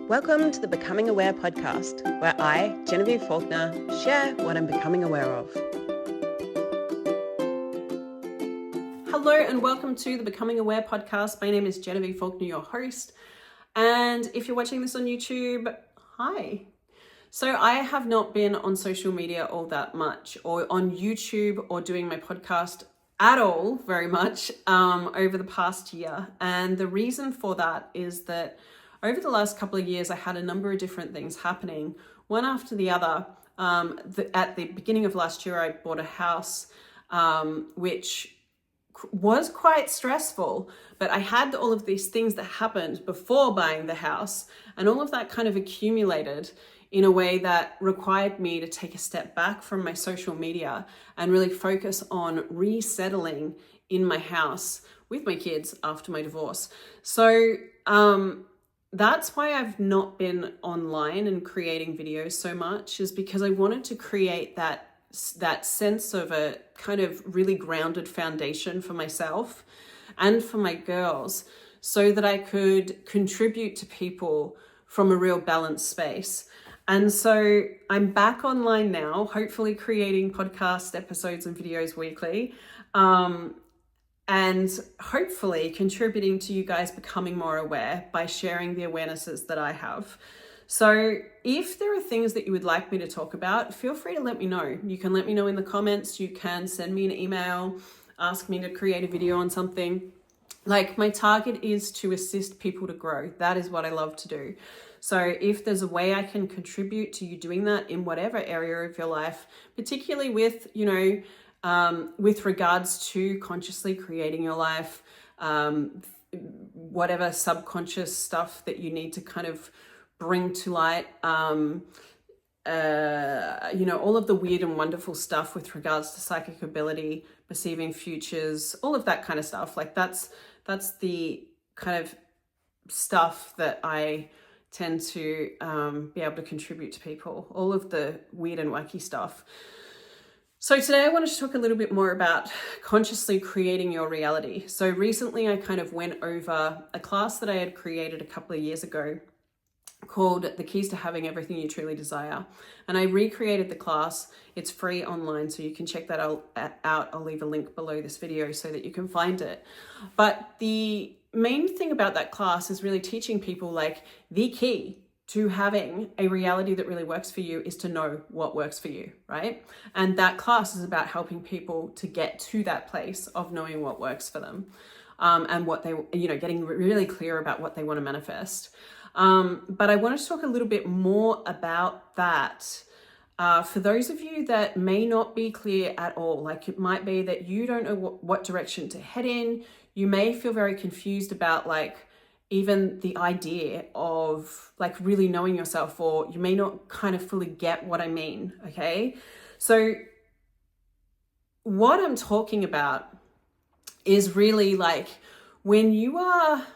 Welcome to the Becoming Aware podcast, where I, Genevieve Faulkner, share what I'm becoming aware of. Hello and welcome to the Becoming Aware podcast. My name is Genevieve Faulkner, your host. And if you're watching this on YouTube, hi. So I have not been on social media all that much, or on YouTube, or doing my podcast at all very much over the past year. And the reason for that is that over the last couple of years, I had a number of different things happening, one after the other. At the beginning of last year, I bought a house, which was quite stressful, but I had all of these things that happened before buying the house, and all of that kind of accumulated in a way that required me to take a step back from my social media and really focus on resettling in my house with my kids after my divorce. So that's why I've not been online and creating videos so much, is because I wanted to create that sense of a kind of really grounded foundation for myself and for my girls, so that I could contribute to people from a real balanced space. And so I'm back online now, hopefully creating podcast episodes and videos weekly, and hopefully contributing to you guys becoming more aware by sharing the awarenesses that I have. So if there are things that you would like me to talk about, feel free to let me know. You can let me know in the comments, you can send me an email, ask me to create a video on something. Like, my target is to assist people to grow. That is what I love to do. So if there's a way I can contribute to you doing that in whatever area of your life, particularly with, with regards to consciously creating your life, whatever subconscious stuff that you need to kind of bring to light, all of the weird and wonderful stuff with regards to psychic ability, perceiving futures, all of that kind of stuff. Like that's the kind of stuff that I tend to be able to contribute to people, all of the weird and wacky stuff. So today I wanted to talk a little bit more about consciously creating your reality. So recently I kind of went over a class that I had created a couple of years ago called The Keys to Having Everything You Truly Desire. And I recreated the class. It's free online, so you can check that out. I'll leave a link below this video so that you can find it. But the main thing about that class is really teaching people, like, the key to having a reality that really works for you is to know what works for you, right? And that class is about helping people to get to that place of knowing what works for them, and what they, getting really clear about what they want to manifest. But I wanted to talk a little bit more about that. For those of you that may not be clear at all, like it might be that you don't know what direction to head in. You may feel very confused about, like, even the idea of, like, really knowing yourself, or you may not kind of fully get what I mean, okay? So what I'm talking about is really, like, when you are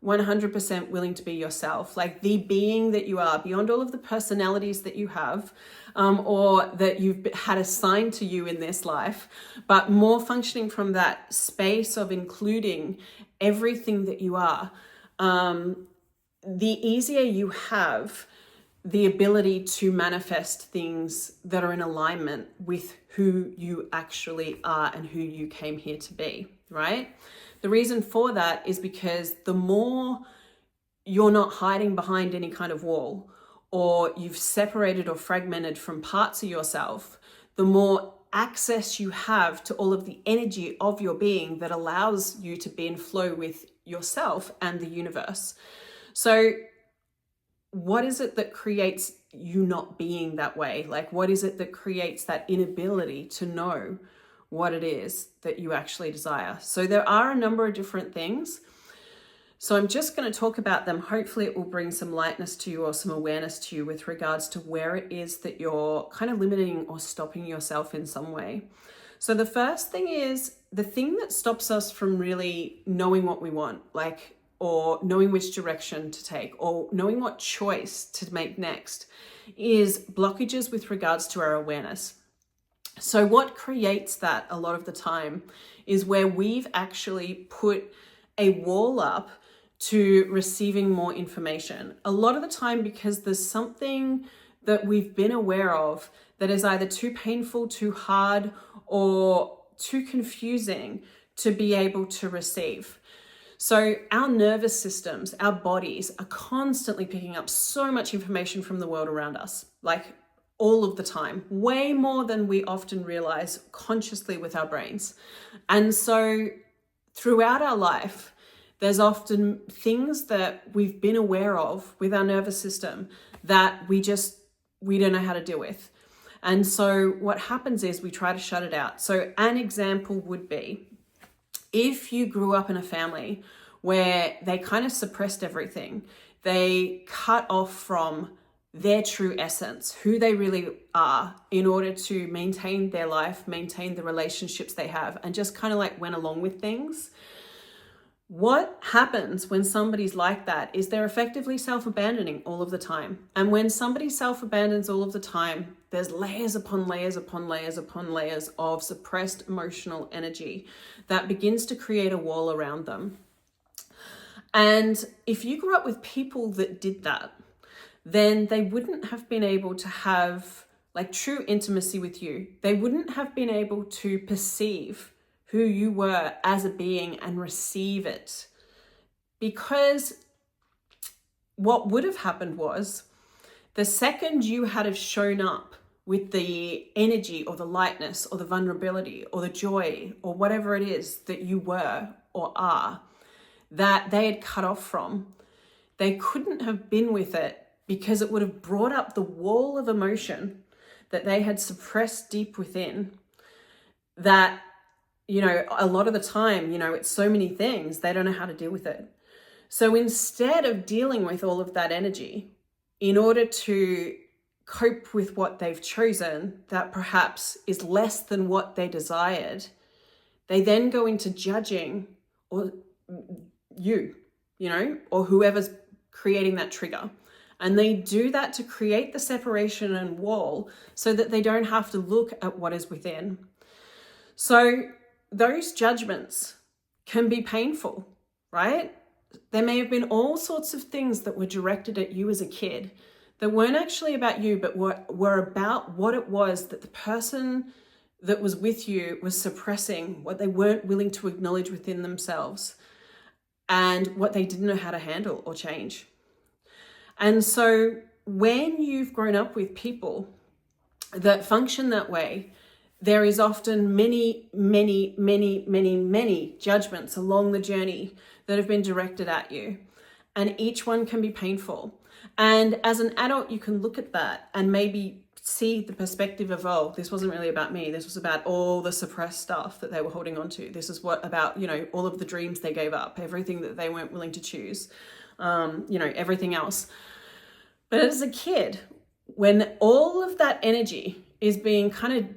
100% willing to be yourself, like the being that you are, beyond all of the personalities that you have, or that you've had assigned to you in this life, but more functioning from that space of including everything that you are, the easier you have the ability to manifest things that are in alignment with who you actually are and who you came here to be, right? The reason for that is because the more you're not hiding behind any kind of wall, or you've separated or fragmented from parts of yourself, the more access you have to all of the energy of your being that allows you to be in flow with yourself and the universe. So what is it that creates you not being that way? Like, what is it that creates that inability to know what it is that you actually desire? So there are a number of different things. So I'm just going to talk about them. Hopefully it will bring some lightness to you, or some awareness to you with regards to where it is that you're kind of limiting or stopping yourself in some way. So the first thing is, the thing that stops us from really knowing what we want, like, or knowing which direction to take, or knowing what choice to make next, is blockages with regards to our awareness. So what creates that a lot of the time is where we've actually put a wall up to receiving more information. A lot of the time, because there's something that we've been aware of that is either too painful, too hard, or too confusing to be able to receive. So our nervous systems, our bodies are constantly picking up so much information from the world around us, like all of the time, way more than we often realize consciously with our brains. And so throughout our life, there's often things that we've been aware of with our nervous system that we don't know how to deal with. And so what happens is we try to shut it out. So an example would be if you grew up in a family where they kind of suppressed everything, they cut off from their true essence, who they really are, in order to maintain their life, maintain the relationships they have, and just kind of like went along with things. What happens when somebody's like that is they're effectively self-abandoning all of the time. And when somebody self-abandons all of the time, there's layers upon layers upon layers upon layers of suppressed emotional energy that begins to create a wall around them. And if you grew up with people that did that, then they wouldn't have been able to have like true intimacy with you. They wouldn't have been able to perceive who you were as a being and receive it. Because what would have happened was the second you had have shown up with the energy or the lightness or the vulnerability or the joy or whatever it is that you were or are, that they had cut off from, they couldn't have been with it because it would have brought up the wall of emotion that they had suppressed deep within that, you know, a lot of the time, you know, it's so many things, they don't know how to deal with it. So instead of dealing with all of that energy, in order to cope with what they've chosen that perhaps is less than what they desired, they then go into judging or you know, or whoever's creating that trigger. And they do that to create the separation and wall so that they don't have to look at what is within. So those judgments can be painful, right? There may have been all sorts of things that were directed at you as a kid that weren't actually about you, but were about what it was that the person that was with you was suppressing, what they weren't willing to acknowledge within themselves, and what they didn't know how to handle or change. And so when you've grown up with people that function that way, there is often many, many, many, many, many judgments along the journey that have been directed at you. And each one can be painful. And as an adult, you can look at that and maybe see the perspective of, oh, this wasn't really about me. This was about all the suppressed stuff that they were holding on to. This is what about, you know, all of the dreams they gave up, everything that they weren't willing to choose, you know, everything else. But as a kid, when all of that energy is being kind of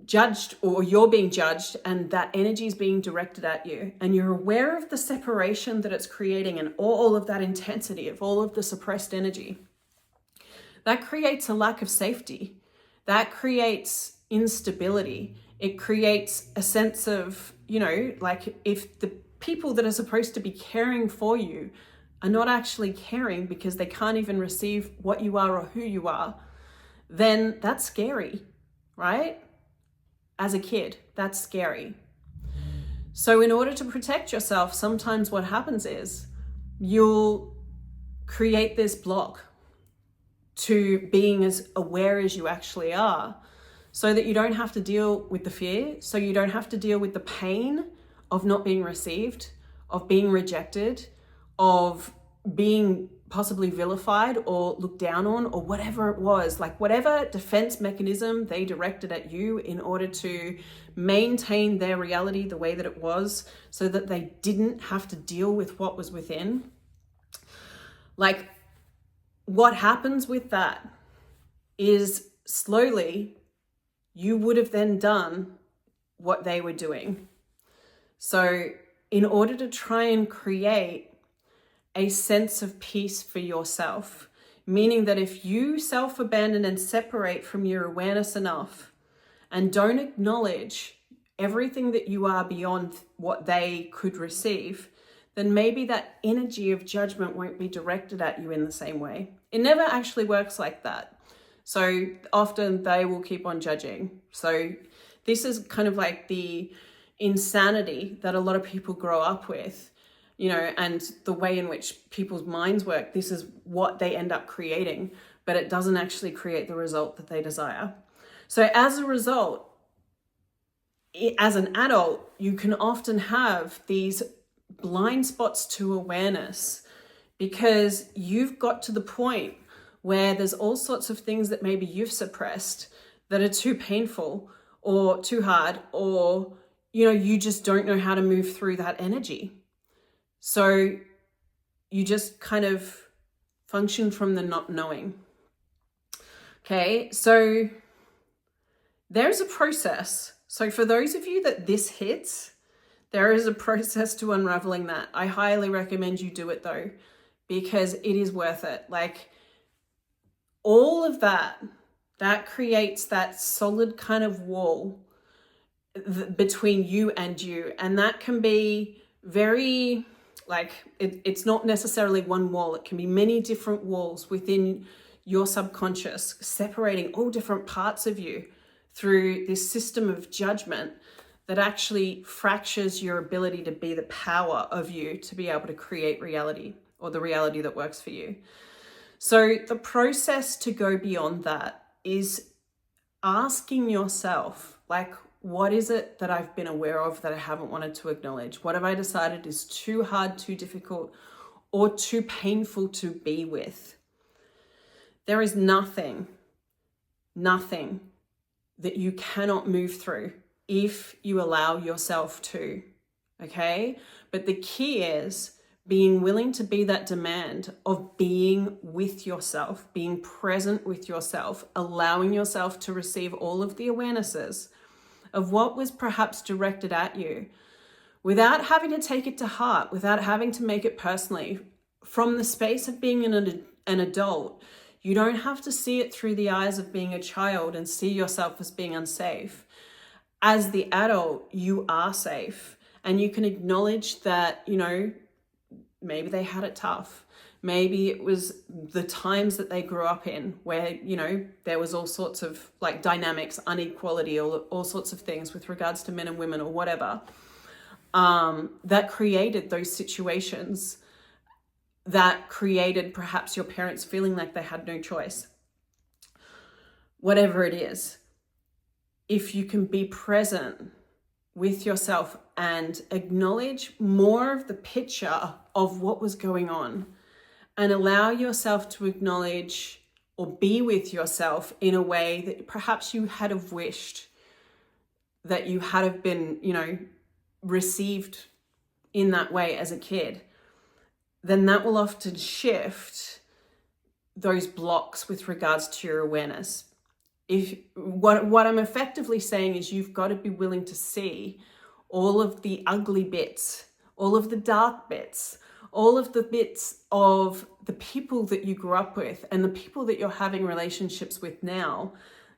judged, or you're being judged, and that energy is being directed at you, and you're aware of the separation that it's creating and all of that intensity of all of the suppressed energy, that creates a lack of safety. That creates instability. It creates a sense of, you know, like if the people that are supposed to be caring for you are not actually caring because they can't even receive what you are or who you are, then that's scary, right? As a kid, that's scary. So in order to protect yourself, sometimes what happens is you'll create this block to being as aware as you actually are, so that you don't have to deal with the fear, so you don't have to deal with the pain of not being received, of being rejected, of being possibly vilified or looked down on, or whatever it was, like whatever defense mechanism they directed at you in order to maintain their reality the way that it was, so that they didn't have to deal with what was within. Like, what happens with that is slowly you would have then done what they were doing. So in order to try and create a sense of peace for yourself, meaning that if you self-abandon and separate from your awareness enough and don't acknowledge everything that you are beyond what they could receive, then maybe that energy of judgment won't be directed at you in the same way. It never actually works like that. So often they will keep on judging. So this is kind of like the insanity that a lot of people grow up with, you know, and the way in which people's minds work. This is what they end up creating, but it doesn't actually create the result that they desire. So as a result, as an adult, you can often have these blind spots to awareness because you've got to the point where there's all sorts of things that maybe you've suppressed that are too painful or too hard, or, you know, you just don't know how to move through that energy. So you just kind of function from the not knowing. Okay, so there's a process. So for those of you that this hits, there is a process to unraveling that. I highly recommend you do it though, because it is worth it. Like all of that creates that solid kind of wall between you and you. And that can be very, like, it's not necessarily one wall. It can be many different walls within your subconscious, separating all different parts of you through this system of judgment that actually fractures your ability to be the power of you to be able to create reality, or the reality that works for you. So the process to go beyond that is asking yourself, like, what is it that I've been aware of that I haven't wanted to acknowledge? What have I decided is too hard, too difficult, or too painful to be with? There is nothing that you cannot move through if you allow yourself to, okay? But the key is being willing to be that demand of being with yourself, being present with yourself, allowing yourself to receive all of the awarenesses of what was perhaps directed at you without having to take it to heart, without having to make it personally. From the space of being an adult, you don't have to see it through the eyes of being a child and see yourself as being unsafe. As the adult, you are safe, and you can acknowledge that, you know, maybe they had it tough. Maybe it was the times that they grew up in where, you know, there was all sorts of like dynamics, inequality, all sorts of things with regards to men and women or whatever, that created those situations that created perhaps your parents feeling like they had no choice. Whatever it is, if you can be present with yourself and acknowledge more of the picture of what was going on, and allow yourself to acknowledge or be with yourself in a way that perhaps you had have wished that you had have been, you know, received in that way as a kid, then that will often shift those blocks with regards to your awareness. If what I'm effectively saying is you've got to be willing to see all of the ugly bits, all of the dark bits, all of the bits of the people that you grew up with and the people that you're having relationships with now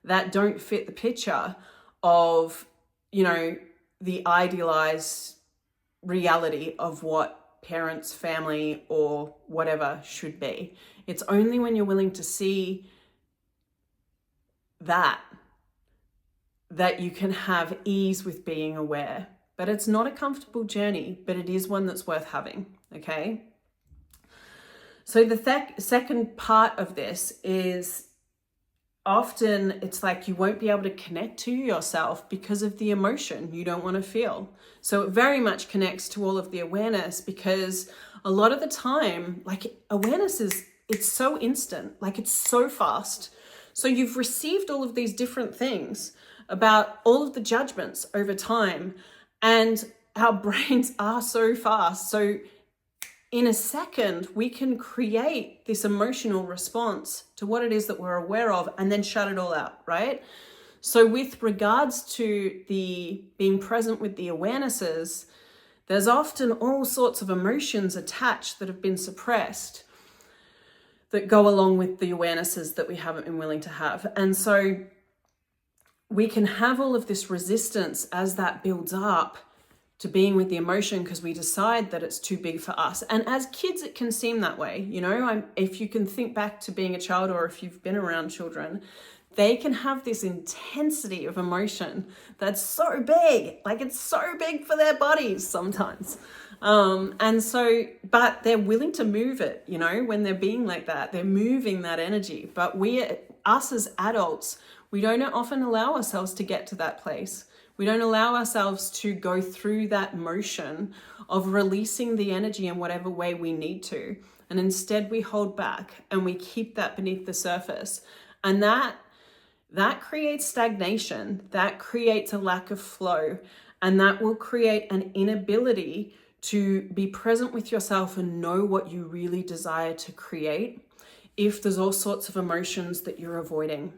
that don't fit the picture of, you know, the idealized reality of what parents, family, or whatever should be. It's only when you're willing to see that you can have ease with being aware. But it's not a comfortable journey, but it is one that's worth having, okay? So the second part of this is often it's like you won't be able to connect to yourself because of the emotion you don't want to feel. So it very much connects to all of the awareness, because a lot of the time, like, awareness it's so instant, like it's so fast. So you've received all of these different things about all of the judgments over time, and our brains are so fast. So in a second, we can create this emotional response to what it is that we're aware of and then shut it all out, right? So with regards to the being present with the awarenesses, there's often all sorts of emotions attached that have been suppressed that go along with the awarenesses that we haven't been willing to have. And so we can have all of this resistance as that builds up to being with the emotion because we decide that it's too big for us. And as kids, it can seem that way. You know, if you can think back to being a child, or if you've been around children, they can have this intensity of emotion that's so big, like it's so big for their bodies sometimes. And so, but they're willing to move it, you know, when they're being like that, they're moving that energy. But us as adults, we don't often allow ourselves to get to that place. We don't allow ourselves to go through that motion of releasing the energy in whatever way we need to. And instead we hold back and we keep that beneath the surface. And that creates stagnation, that creates a lack of flow, and that will create an inability to be present with yourself and know what you really desire to create if there's all sorts of emotions that you're avoiding.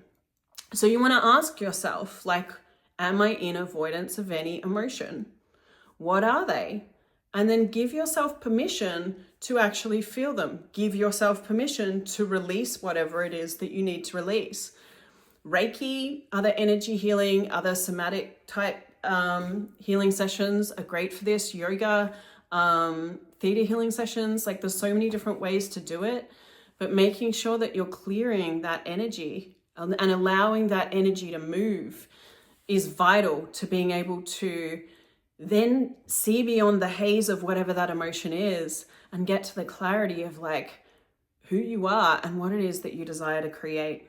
So you want to ask yourself, like, am I in avoidance of any emotion? What are they? And then give yourself permission to actually feel them. Give yourself permission to release whatever it is that you need to release. Reiki, other energy healing, other somatic type healing sessions are great for this. Yoga, theta healing sessions, like there's so many different ways to do it, but making sure that you're clearing that energy and allowing that energy to move is vital to being able to then see beyond the haze of whatever that emotion is and get to the clarity of like who you are and what it is that you desire to create.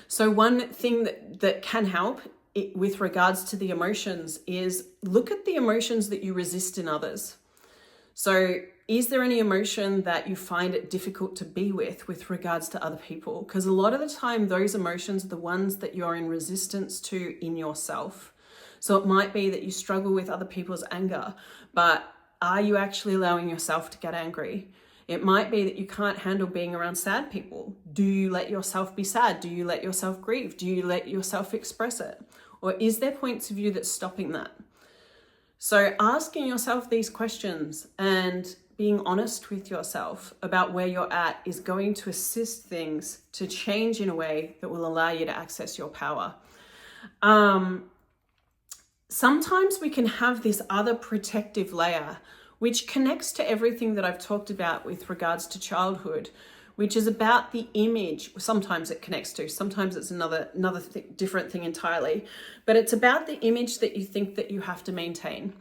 So one thing that can help with regards to the emotions is look at the emotions that you resist in others. So is there any emotion that you find it difficult to be with regards to other people? Because a lot of the time, those emotions are the ones that you're in resistance to in yourself. So it might be that you struggle with other people's anger, but are you actually allowing yourself to get angry? It might be that you can't handle being around sad people. Do you let yourself be sad? Do you let yourself grieve? Do you let yourself express it? Or is there points of view that's stopping that? So asking yourself these questions and being honest with yourself about where you're at is going to assist things to change in a way that will allow you to access your power. Sometimes we can have this other protective layer, which connects to everything that I've talked about with regards to childhood, which is about the image. Sometimes it connects to, sometimes it's another different thing entirely, but it's about the image that you think that you have to maintain.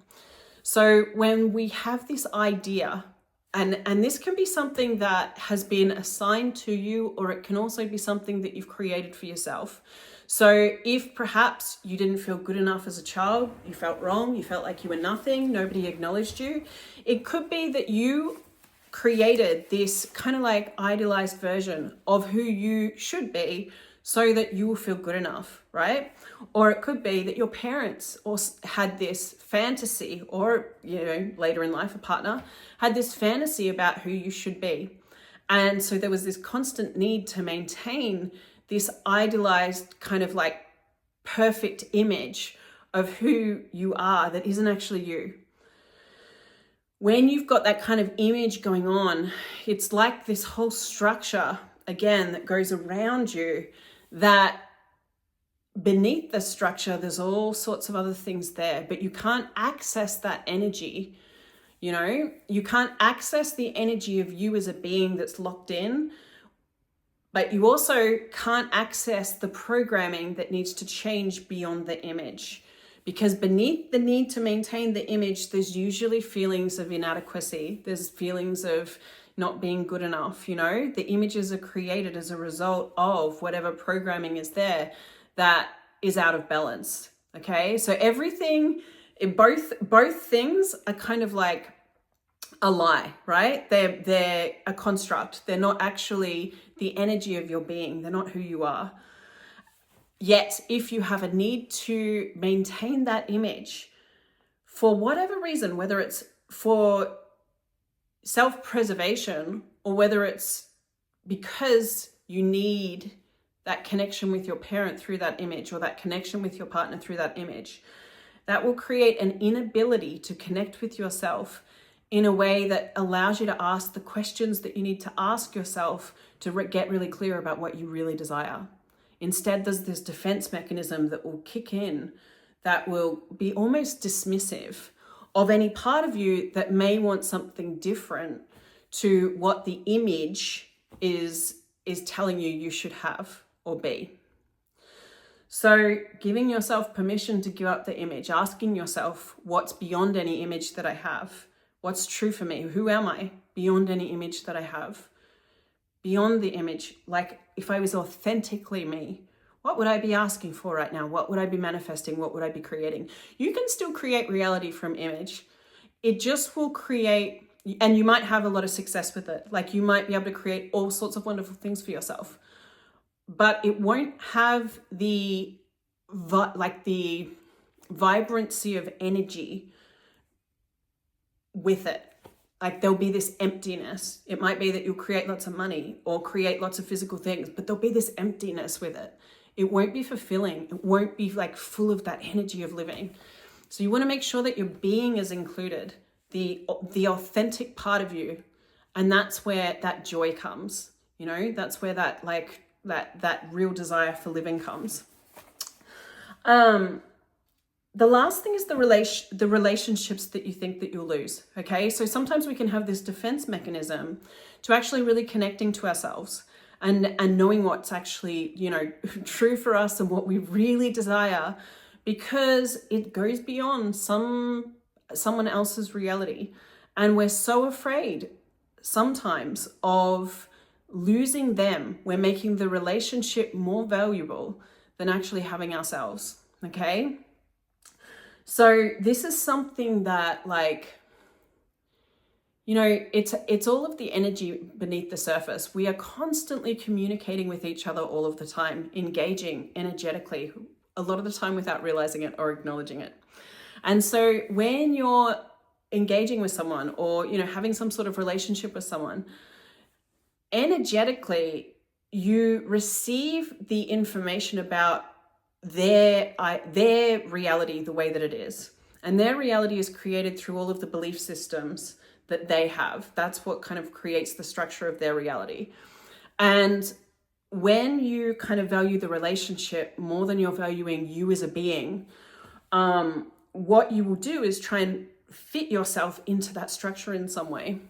So when we have this idea, and this can be something that has been assigned to you, or it can also be something that you've created for yourself. So if perhaps you didn't feel good enough as a child, you felt wrong, you felt like you were nothing, nobody acknowledged you, it could be that you created this kind of like idealized version of who you should be so that you will feel good enough, right? Or it could be that your parents also had this fantasy, or, you know, later in life, a partner had this fantasy about who you should be. And so there was this constant need to maintain this idealized kind of like perfect image of who you are that isn't actually you. When you've got that kind of image going on, it's like this whole structure, again, that goes around you, that beneath the structure, there's all sorts of other things there, but you can't access that energy. You know, you can't access the energy of you as a being that's locked in, but you also can't access the programming that needs to change beyond the image. Because beneath the need to maintain the image, there's usually feelings of inadequacy. There's feelings of not being good enough, you know? The images are created as a result of whatever programming is there that is out of balance, okay? So everything, both things are kind of like a lie, right? They're a construct. They're not actually the energy of your being. They're not who you are. Yet, if you have a need to maintain that image for whatever reason, whether it's for self-preservation or whether it's because you need that connection with your parent through that image, or that connection with your partner through that image, that will create an inability to connect with yourself in a way that allows you to ask the questions that you need to ask yourself to get really clear about what you really desire. Instead, there's this defense mechanism that will kick in that will be almost dismissive of any part of you that may want something different to what the image is telling you should have or be. So giving yourself permission to give up the image, asking yourself what's beyond any image that I have, what's true for me, who am I beyond any image that I have, beyond the image, like if I was authentically me, what would I be asking for right now? What would I be manifesting? What would I be creating? You can still create reality from image. It just will create, and you might have a lot of success with it. Like you might be able to create all sorts of wonderful things for yourself, but it won't have the vibrancy of energy with it. Like there'll be this emptiness. It might be that you'll create lots of money or create lots of physical things, but there'll be this emptiness with it. It won't be fulfilling. It won't be like full of that energy of living. So you want to make sure that your being is included, the authentic part of you. And that's where that joy comes, you know, that's where that real desire for living comes. The last thing is the relationships that you think that you'll lose. Okay. So sometimes we can have this defense mechanism to actually really connecting to ourselves and knowing what's actually, you know, true for us and what we really desire, because it goes beyond someone else's reality. And we're so afraid sometimes of losing them. We're making the relationship more valuable than actually having ourselves. Okay. So this is something that, like, you know, it's all of the energy beneath the surface. We are constantly communicating with each other all of the time, engaging energetically, a lot of the time without realizing it or acknowledging it. And so when you're engaging with someone or, you know, having some sort of relationship with someone, energetically, you receive the information about their reality the way that it is. And their reality is created through all of the belief systems that they have. That's what kind of creates the structure of their reality. And when you kind of value the relationship more than you're valuing you as a being, what you will do is try and fit yourself into that structure in some way.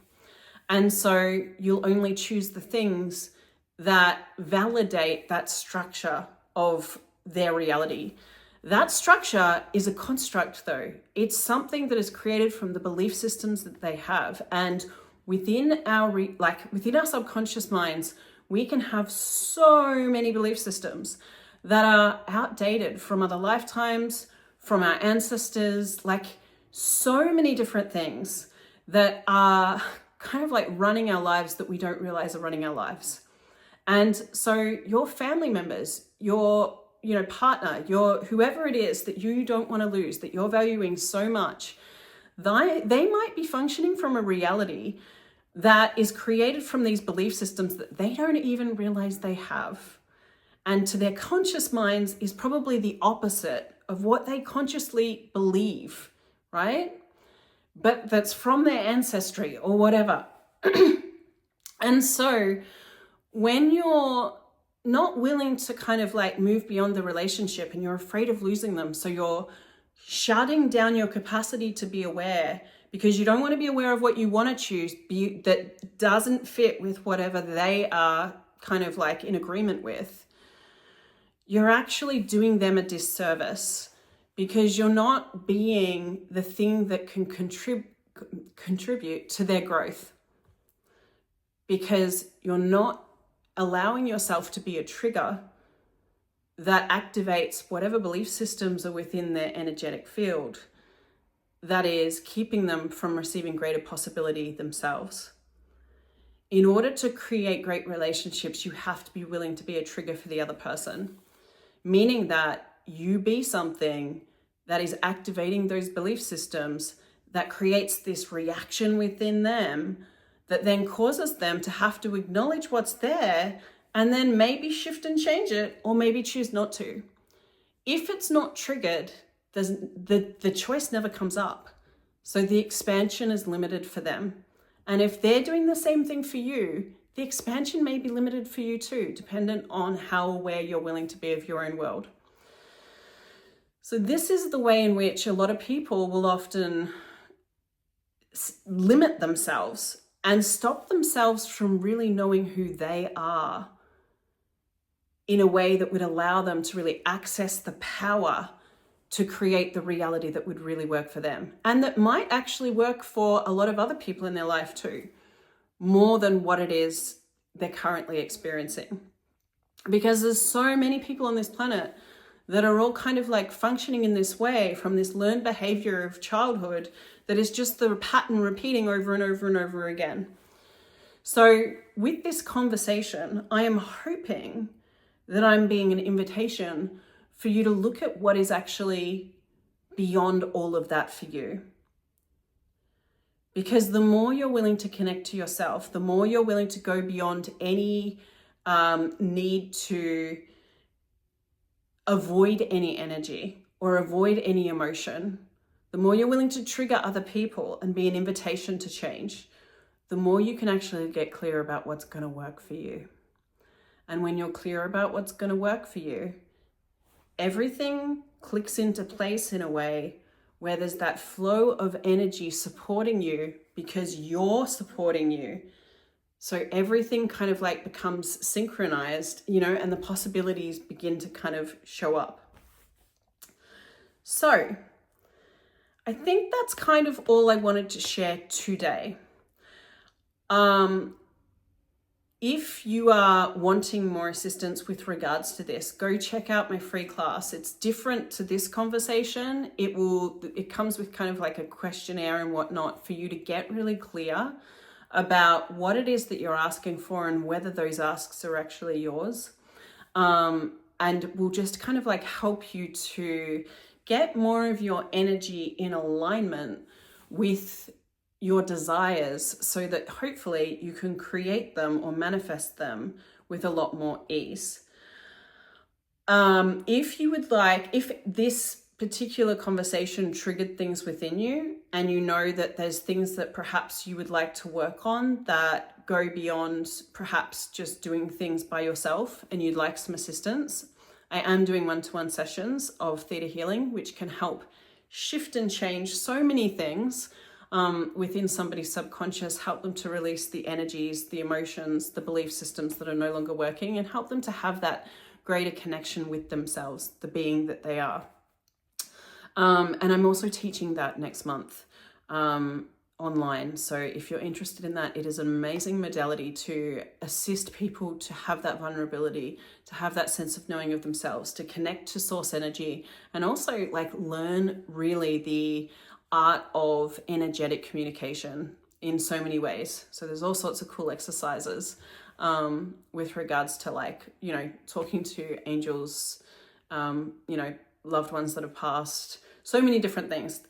And so you'll only choose the things that validate that structure of their reality. That structure is a construct, though. It's something that is created from the belief systems that they have. And within our subconscious minds, we can have so many belief systems that are outdated from other lifetimes, from our ancestors, like so many different things that are kind of like running our lives that we don't realize are running our lives. And so your family members, your partner, your whoever it is that you don't want to lose, that you're valuing so much, they might be functioning from a reality that is created from these belief systems that they don't even realize they have. And to their conscious minds is probably the opposite of what they consciously believe, right? But that's from their ancestry or whatever. And so when you're not willing to kind of like move beyond the relationship and you're afraid of losing them, so you're shutting down your capacity to be aware because you don't want to be aware of what you want to choose that doesn't fit with whatever they are kind of like in agreement with, you're actually doing them a disservice, because you're not being the thing that can contribute to their growth, because you're not allowing yourself to be a trigger that activates whatever belief systems are within their energetic field that is keeping them from receiving greater possibility themselves. In order to create great relationships, you have to be willing to be a trigger for the other person, meaning that you be something that is activating those belief systems that creates this reaction within them that then causes them to have to acknowledge what's there and then maybe shift and change it, or maybe choose not to. If it's not triggered, the choice never comes up. So the expansion is limited for them. And if they're doing the same thing for you, the expansion may be limited for you too, dependent on how aware you're willing to be of your own world. So this is the way in which a lot of people will often limit themselves and stop themselves from really knowing who they are in a way that would allow them to really access the power to create the reality that would really work for them, and that might actually work for a lot of other people in their life too, more than what it is they're currently experiencing. Because there's so many people on this planet that are all kind of like functioning in this way from this learned behavior of childhood that is just the pattern repeating over and over and over again. So with this conversation, I am hoping that I'm being an invitation for you to look at what is actually beyond all of that for you. Because the more you're willing to connect to yourself, the more you're willing to go beyond any need to avoid any energy or avoid any emotion, the more you're willing to trigger other people and be an invitation to change, the more you can actually get clear about what's going to work for you. And when you're clear about what's going to work for you, everything clicks into place in a way where there's that flow of energy supporting you because you're supporting you. So everything kind of like becomes synchronized, and the possibilities begin to kind of show up. So I think that's kind of all I wanted to share today. If you are wanting more assistance with regards to this, go check out my free class. It's different to this conversation. It comes with kind of like a questionnaire and whatnot for you to get really clear about what it is that you're asking for and whether those asks are actually yours. And will just kind of like help you to get more of your energy in alignment with your desires so that hopefully you can create them or manifest them with a lot more ease. If this particular conversation triggered things within you and you know that there's things that perhaps you would like to work on that go beyond perhaps just doing things by yourself and you'd like some assistance, I am doing one-to-one sessions of theta healing, which can help shift and change so many things within somebody's subconscious, help them to release the energies, the emotions, the belief systems that are no longer working, and help them to have that greater connection with themselves, the being that they are. And I'm also teaching that next month online. So if you're interested in that, it is an amazing modality to assist people to have that vulnerability, to have that sense of knowing of themselves, to connect to source energy, and also like learn really the art of energetic communication in so many ways. So there's all sorts of cool exercises with regards to like, talking to angels, loved ones that have passed, so many different things,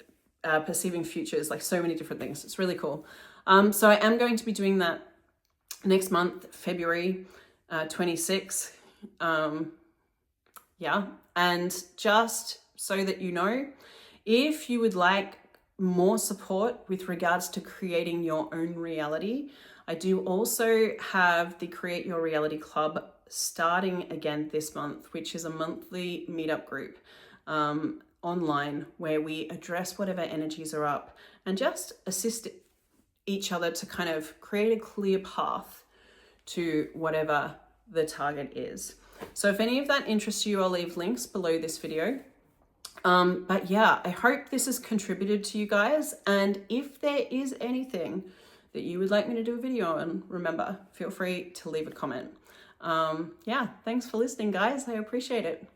perceiving futures, like so many different things. It's really cool. So I am going to be doing that next month, February 26th. And just so that you know, if you would like more support with regards to creating your own reality, I do also have the Create Your Reality Club starting again this month, which is a monthly meetup group online where we address whatever energies are up and just assist each other to kind of create a clear path to whatever the target is. So if any of that interests you, I'll leave links below this video. But yeah, I hope this has contributed to you guys. And if there is anything that you would like me to do a video on, remember, feel free to leave a comment. Thanks for listening, guys. I appreciate it.